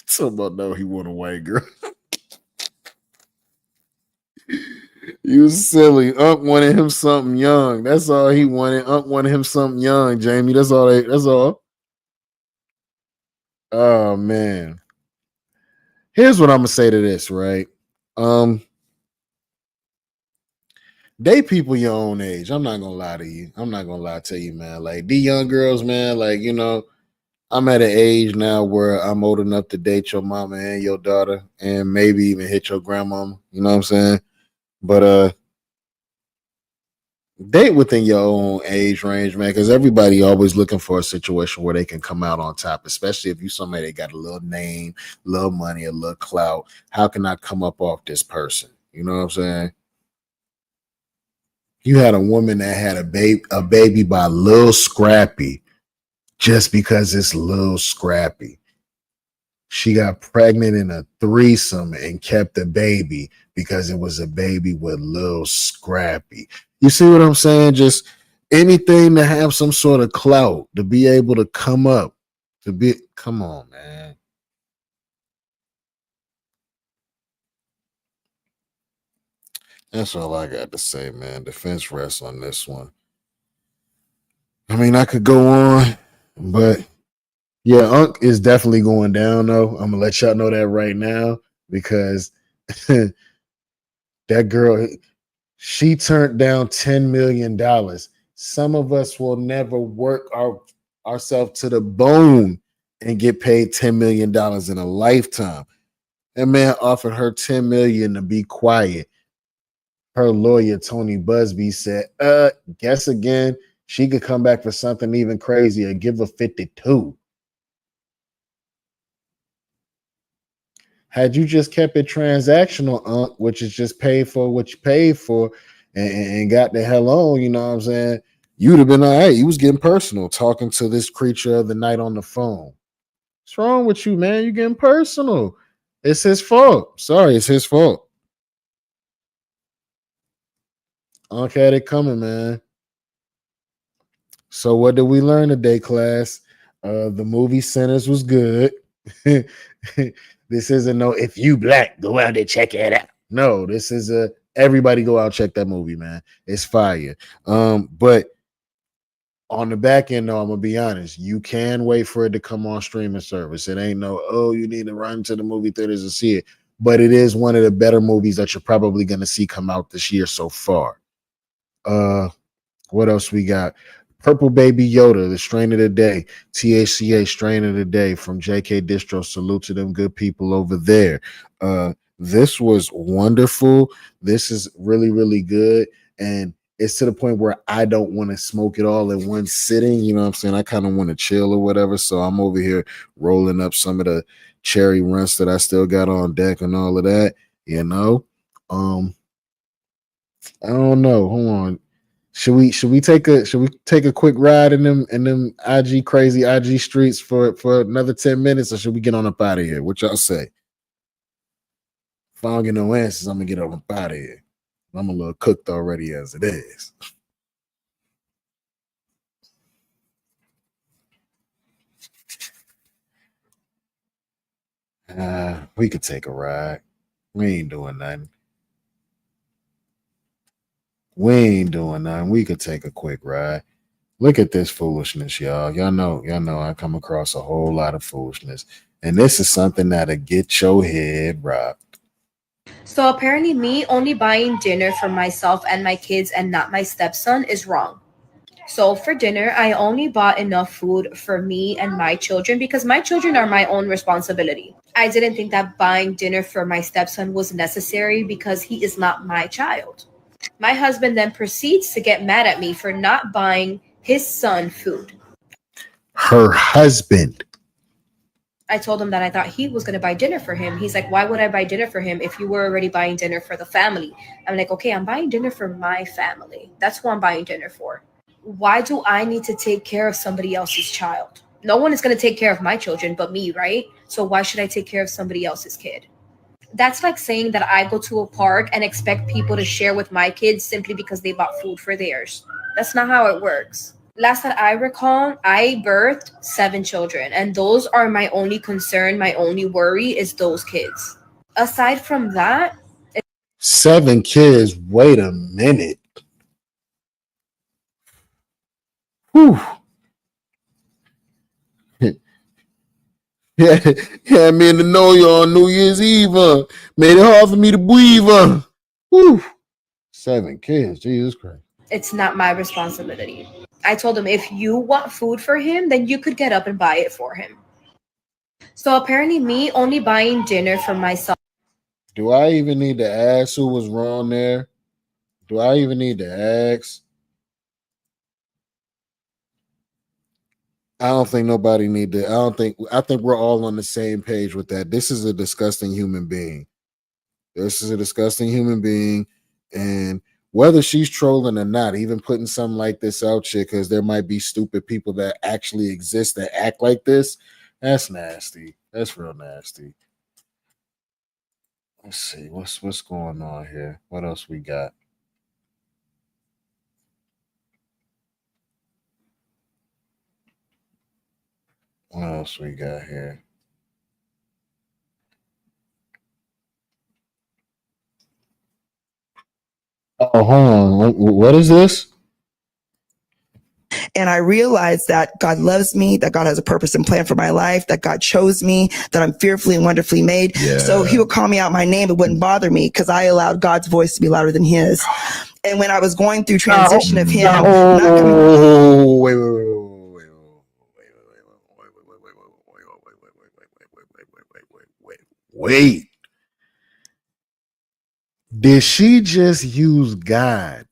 Someone know he want a white girl. You silly. Unc wanted him something young. That's all he wanted. Unc wanted him something young, Jamie. That's all. Oh man. Here's what I'm gonna say to this, right? They people your own age. I'm not gonna lie to you. I'm not gonna lie to you, man. Like the young girls, man, like, you know, I'm at an age now where I'm old enough to date your mama and your daughter and maybe even hit your grandmama. You know what I'm saying? But date within your own age range, man, because everybody always looking for a situation where they can come out on top, especially if you somebody that got a little name, a little money, a little clout. How can I come up off this person? You know what I'm saying? You had a woman that had a baby by Lil Scrappy just because it's Lil Scrappy. She got pregnant in a threesome and kept the baby because it was a baby with Lil Scrappy. You see what I'm saying? Just anything to have some sort of clout, to be able to come up, come on, man. That's all I got to say, man. Defense rests on this one. I mean, I could go on, but yeah, Unc is definitely going down, though. I'm going to let y'all know that right now because that girl, she turned down $10 million. Some of us will never work ourselves to the bone and get paid $10 million in a lifetime. That man offered her $10 million to be quiet. Her lawyer, Tony Busby, said, guess again. She could come back for something even crazier. Give her 52. Had you just kept it transactional, which is just paid for what you paid for, and got the hell on, you know what I'm saying? You'd have been all right. You was getting personal, talking to this creature of the night on the phone. What's wrong with you, man? You getting personal. It's his fault. Sorry, it's his fault. Unc had it coming, man. So what did we learn today, class? The movie Sinners was good. This isn't no if you black, go out there check it out. No, this is a everybody go out check that movie, man. It's fire. But on the back end, though, I'm gonna be honest. You can wait for it to come on streaming service. It ain't no, oh, you need to run to the movie theaters and see it. But it is one of the better movies that you're probably gonna see come out this year so far. What else we got? Purple Baby Yoda, the strain of the day. THCA strain of the day from JK Distro. Salute to them good people over there. This was wonderful. This is really, really good. And it's to the point where I don't want to smoke it all in one sitting. You know what I'm saying? I kind of want to chill or whatever. So I'm over here rolling up some of the cherry runts that I still got on deck and all of that. You know? I don't know. Hold on. Should we take a quick ride in them crazy IG streets for another 10 minutes, or should we get on up out of here? What y'all say? If I don't get no answers, I'm gonna get up out of here. I'm a little cooked already as it is. We could take a ride. We ain't doing nothing. We could take a quick ride. Look at this foolishness, y'all. Y'all know I come across a whole lot of foolishness. And this is something that'll get your head rocked. So apparently me only buying dinner for myself and my kids and not my stepson is wrong. So for dinner, I only bought enough food for me and my children because my children are my own responsibility. I didn't think that buying dinner for my stepson was necessary because he is not my child. My husband then proceeds to get mad at me for not buying his son food. Her husband. I told him that I thought he was going to buy dinner for him. He's like, why would I buy dinner for him if you were already buying dinner for the family? I'm like, okay, I'm buying dinner for my family. That's who I'm buying dinner for. Why do I need to take care of somebody else's child? No one is going to take care of my children but me, right? So why should I take care of somebody else's kid? That's like saying that I go to a park and expect people to share with my kids simply because they bought food for theirs. That's not how it works. Last that I recall, I birthed 7 children, and those are my only concern, my only worry is those kids. Aside from that, 7 kids. Wait a minute. Whew. Yeah, me and the know you on New Year's Eve. Made it hard for me to breathe. Whew. 7 kids. Jesus Christ. it's not my responsibility. I told him if you want food for him, then you could get up and buy it for him. So apparently me only buying dinner for myself. Do I even need to ask who was wrong there? Do I even need to ask? I don't think nobody need to. I think we're all on the same page with that. This is a disgusting human being. And whether she's trolling or not, even putting something like this out here, because there might be stupid people that actually exist that act like this. That's nasty. That's real nasty. Let's see what's going on here. What else we got? What else we got here? Oh, hold on. What is this? And I realized that God loves me, that God has a purpose and plan for my life, that God chose me, that I'm fearfully and wonderfully made. Yeah. So he would call me out my name. It wouldn't bother me because I allowed God's voice to be louder than his. And when I was going through transition of him, Wait. Did she just use God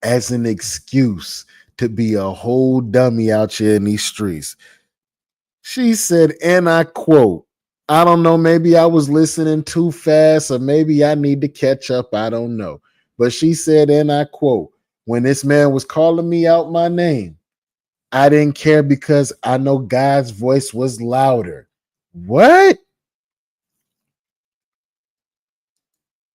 as an excuse to be a whole dummy out here in these streets? She said, and I quote, I don't know, maybe I was listening too fast or maybe I need to catch up. I don't know. But she said, and I quote, when this man was calling me out my name, I didn't care because I know God's voice was louder. What?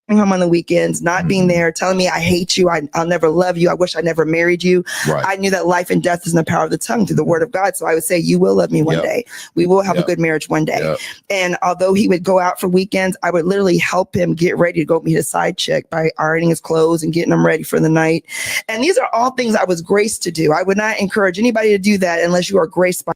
Home on the weekends, not being there, telling me I hate you, I'll never love you, I wish I never married you. Right. I knew that life and death is in the power of the tongue through the word of God. So I would say, you will love me one day. We will have a good marriage one day. And although he would go out for weekends, I would literally help him get ready to go meet a side chick by ironing his clothes and getting him ready for the night. And these are all things I was graced to do. I would not encourage anybody to do that unless you are graced by.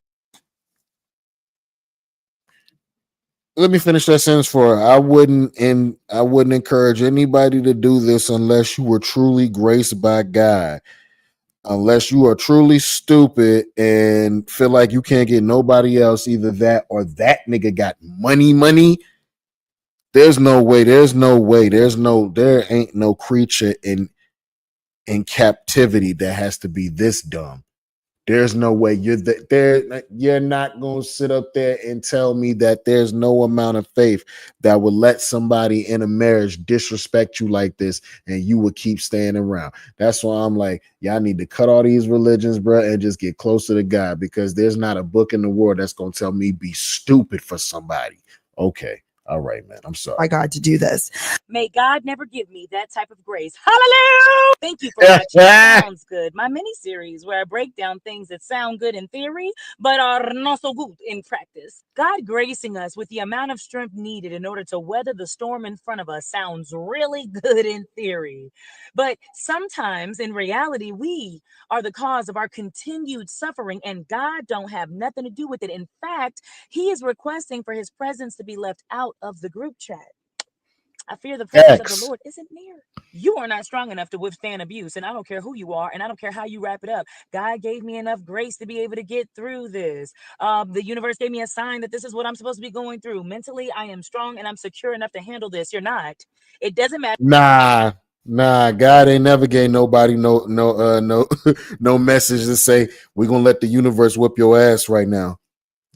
Let me finish that sentence for her. I wouldn't encourage anybody to do this unless you were truly graced by God. Unless you are truly stupid and feel like you can't get nobody else, either that or that nigga got money. There ain't no creature in captivity that has to be this dumb. There's no way you're not going to sit up there and tell me that there's no amount of faith that would let somebody in a marriage disrespect you like this and you would keep staying around. That's why I'm like, y'all need to cut all these religions, bro, and just get closer to God, because there's not a book in the world that's going to tell me be stupid for somebody. Okay. All right, man. I'm sorry. By God to do this. May God never give me that type of grace. Hallelujah! Thank you for watching Sounds Good, my mini series where I break down things that sound good in theory, but are not so good in practice. God gracing us with the amount of strength needed in order to weather the storm in front of us sounds really good in theory. But sometimes in reality, we are the cause of our continued suffering, and God don't have nothing to do with it. In fact, he is requesting for his presence to be left out of the group chat. I fear the presence of the Lord isn't near. You are not strong enough to withstand abuse, and I don't care who you are, and I don't care how you wrap it up. God gave me enough grace to be able to get through this. The universe gave me a sign that this is what I'm supposed to be going through. Mentally, I am strong and I'm secure enough to handle this. You're not. It doesn't matter. Nah, God ain't never gave nobody no message to say we're gonna let the universe whip your ass right now.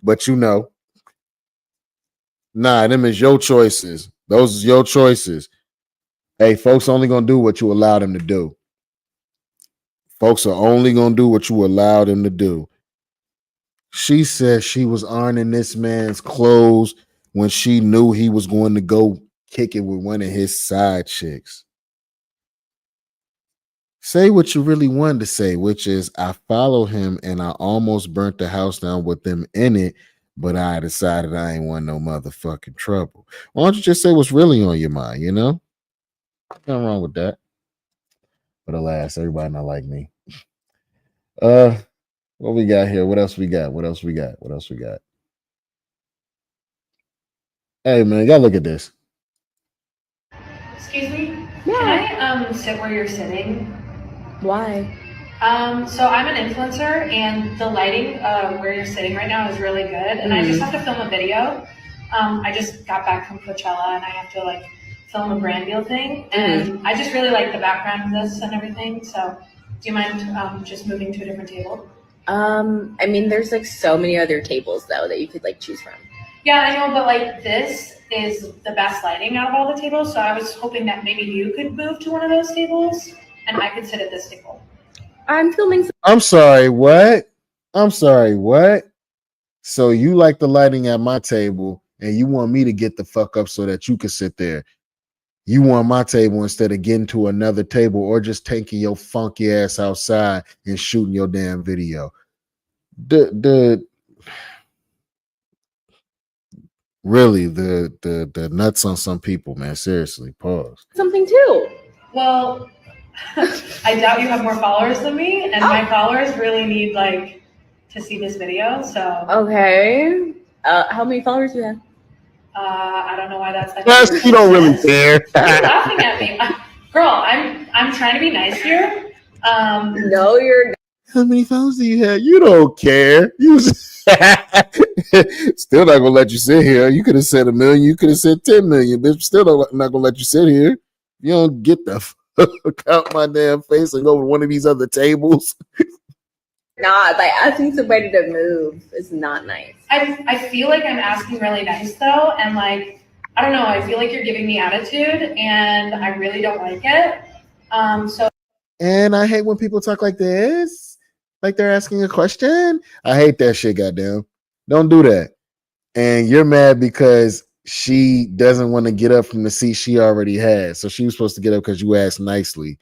But them is your choices. Those is your choices. Hey, folks only gonna do what you allow them to do. Folks are only gonna do what you allow them to do. She said she was ironing this man's clothes when she knew he was going to go kick it with one of his side chicks. Say what you really wanted to say, which is, I follow him and I almost burnt the house down with them in it, but I decided I ain't want no motherfucking trouble. Why don't you just say what's really on your mind, you know? Nothing wrong with that. But alas, everybody not like me. What we got here? What else we got? Hey man, y'all look at this. Excuse me? Yeah. Can I sit where you're sitting? Why? So I'm an influencer, and the lighting where you're sitting right now is really good, and I just have to film a video. I just got back from Coachella, and I have to like film a brand deal thing, and I just really like the background of this and everything. So do you mind just moving to a different table? I mean, there's like so many other tables though that you could like choose from. Yeah, I know, but like this is the best lighting out of all the tables, so I was hoping that maybe you could move to one of those tables and I could sit at this table. I'm filming. I'm sorry, what? So you like the lighting at my table and you want me to get the fuck up so that you can sit there. You want my table instead of getting to another table or just taking your funky ass outside and shooting your damn video. Really, the nuts on some people, man. Seriously, pause. Something too. Well, I doubt you have more followers than me, and my followers really need like to see this video. So okay, how many followers do you have? I don't know why that's like. Yes, you don't really care. You're laughing at me, girl. I'm trying to be nice here. No, you're. How many followers do you have? You don't care. You still not gonna let you sit here. You could have said 1 million. You could have said 10 million. Bitch, still not gonna let you sit here. You don't get the fuck out my damn face and go to one of these other tables. Not like asking somebody to move is not nice. I feel like I'm asking really nice though, and like I don't know, I feel like you're giving me attitude, and I really don't like it. So. And I hate when people talk like this, like they're asking a question. I hate that shit. Goddamn, don't do that. And you're mad because she doesn't want to get up from the seat she already had. So she was supposed to get up because you asked nicely.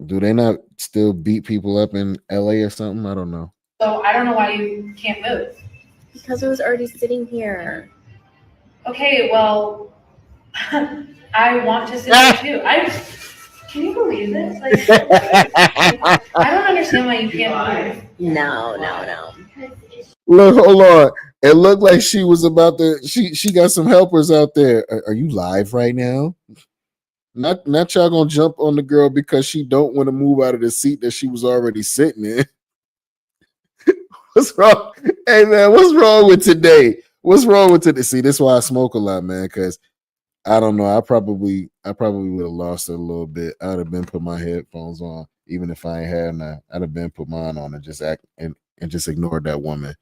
Do they not still beat people up in LA or something? I don't know. So I don't know why you can't move. Because it was already sitting here. Okay, well, I want to sit there too. Can you believe this? Like, I don't understand why you can't move. No. Look, hold on. It looked like she was about to. She got some helpers out there. Are you live right now? Not y'all gonna jump on the girl because she don't want to move out of the seat that she was already sitting in. What's wrong? Hey man, what's wrong with today? What's wrong with today? See, this is why I smoke a lot, man, because I don't know. I probably would have lost it a little bit. I'd have been put my headphones on, even if I ain't had none. I'd have been put mine on and just act and just ignored that woman.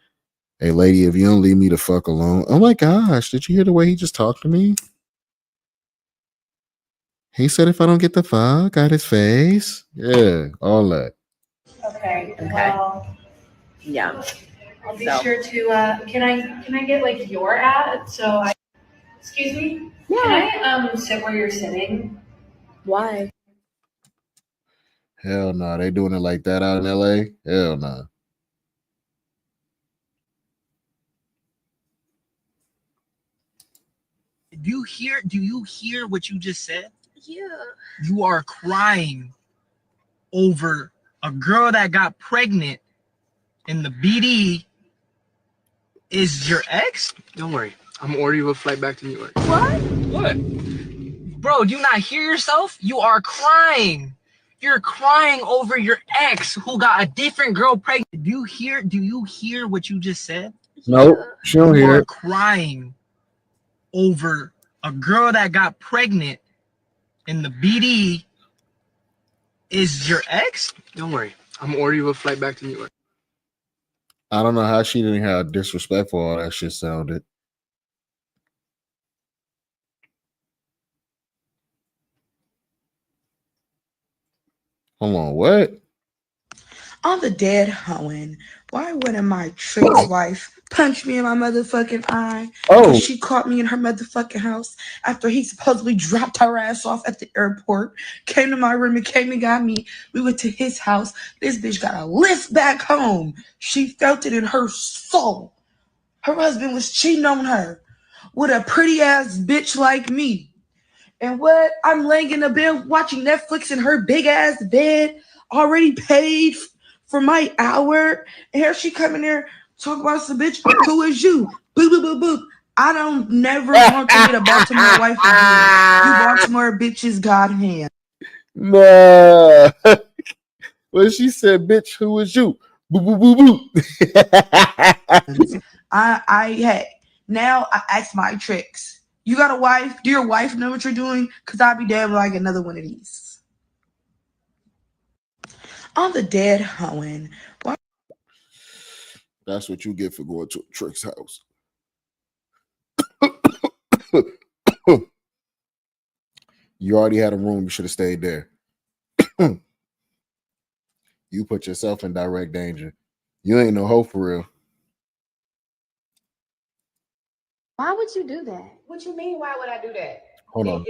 Hey lady, if you don't leave me the fuck alone. Oh my gosh, did you hear the way he just talked to me? He said if I don't get the fuck out his face. Yeah, all that. Okay. Well, yeah. I'll be sure to. Can I get like your ad? So excuse me. Yeah. Can I sit where you're sitting? Why? Hell no, they doing it like that out in LA? Hell no. Do you hear what you just said? Yeah. You are crying over a girl that got pregnant and the BD is your ex? Don't worry. I'm ordering you a flight back to New York. What? Bro, do you not hear yourself? You are crying. You're crying over your ex who got a different girl pregnant. Do you hear what you just said? Nope, she don't You hear are it. crying over a girl that got pregnant and the BD is your ex? Don't worry. I'm ordering you a flight back to New York. I don't know how she didn't hear how disrespectful all that shit sounded. Hold on, what? I'm the dead hoeing. Why wouldn't my Trix wife punch me in my motherfucking eye? Oh. Because she caught me in her motherfucking house after he supposedly dropped her ass off at the airport, came to my room and came and got me. We went to his house. This bitch got a lift back home. She felt it in her soul. Her husband was cheating on her with a pretty ass bitch like me. And what? I'm laying in the bed watching Netflix in her big ass bed, already paid for my hour. And here she come in there talk about some bitch. Who is you? Boop, boop, boop, boop. I don't never want to get a Baltimore wife again. You Baltimore bitches got him. Nah. Well, she said, bitch, who is you? Boo, boo, boo, boo. Hey, now I ask my Trix. You got a wife? Do your wife know what you're doing? Because I'll be damn like another one of these. I'm the dead hoeing. That's what you get for going to a Trix house. You already had a room. You should have stayed there. You put yourself in direct danger. You ain't no hoe for real. Why would you do that? What you mean? Why would I do that? Hold on.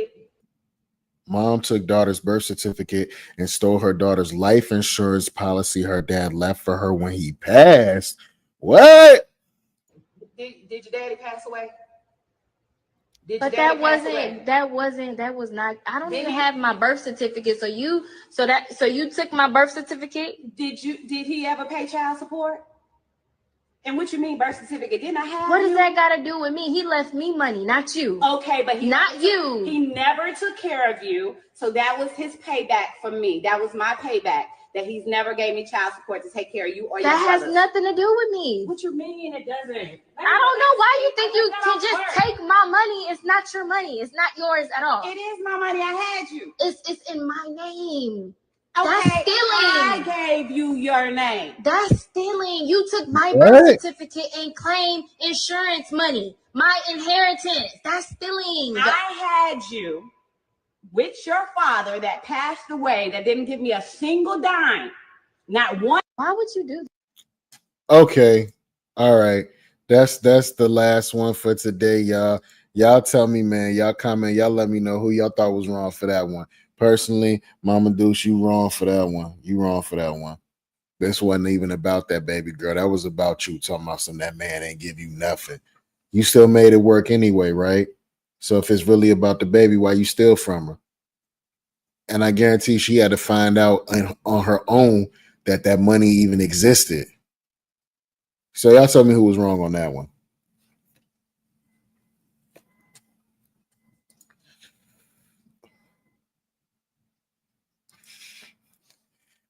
Mom took daughter's birth certificate and stole her daughter's life insurance policy her dad left for her when he passed. What? Did your daddy pass away? But that was not. I don't even have my birth certificate. So you took my birth certificate? Did he ever pay child support? And what you mean birth certificate? Didn't I have What does that got to do with me? He left me money, not you. Okay, but you. He never took care of you. So that was his payback for me. That was my payback. that he's never gave me child support to take care of you or That your has brothers. nothing to do with me. What you mean it doesn't? I don't know why you think you can just take my money. It's not your money. It's not yours at all. It is my money. I had you. It's in my name. Okay, That's stealing. I gave you your name. That's stealing. You took my What? birth certificate and claimed insurance money, my inheritance. That's stealing. I had you with your father that passed away that didn't give me a single dime. Not one. Why would you do that? Okay. All right. That's the last one for today, y'all. Y'all tell me, man. Y'all comment. Y'all let me know who y'all thought was wrong for that one. Personally, Mama Deuce, you wrong for that one. You wrong for that one. This wasn't even about that baby girl. That was about you talking about some that man ain't give you nothing. You still made it work anyway, right? So if it's really about the baby, why you steal from her? And I guarantee she had to find out on her own that money even existed. So y'all tell me who was wrong on that one.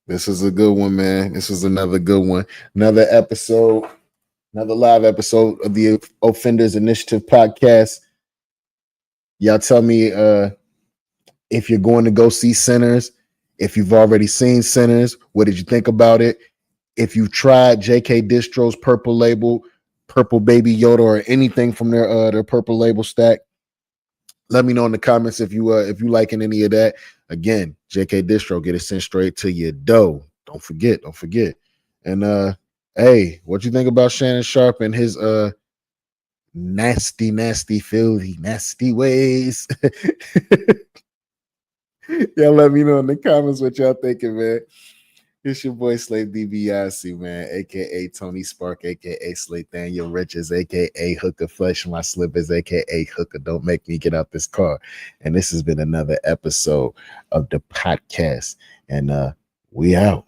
This is a good one, man. This is another good one. Another episode, another live episode of the Offenders Initiative podcast. Y'all tell me if you're going to go see Sinners, if you've already seen Sinners, what did you think about it? If you've tried JK Distro's purple label, purple Baby Yoda, or anything from their purple label stack, let me know in the comments if you liking any of that. Again, JK Distro, get it sent straight to your dough. Don't forget. And hey, what you think about Shannon Sharpe and his nasty, filthy, nasty ways? Y'all let me know in the comments what y'all thinking, man. It's your boy Slave DiBiase, man, aka Tony Spark, aka Slave Daniel Riches, aka Hooker Flesh My Slippers, aka Hooker Don't Make Me Get Out This Car. And this has been another episode of the podcast. And we out.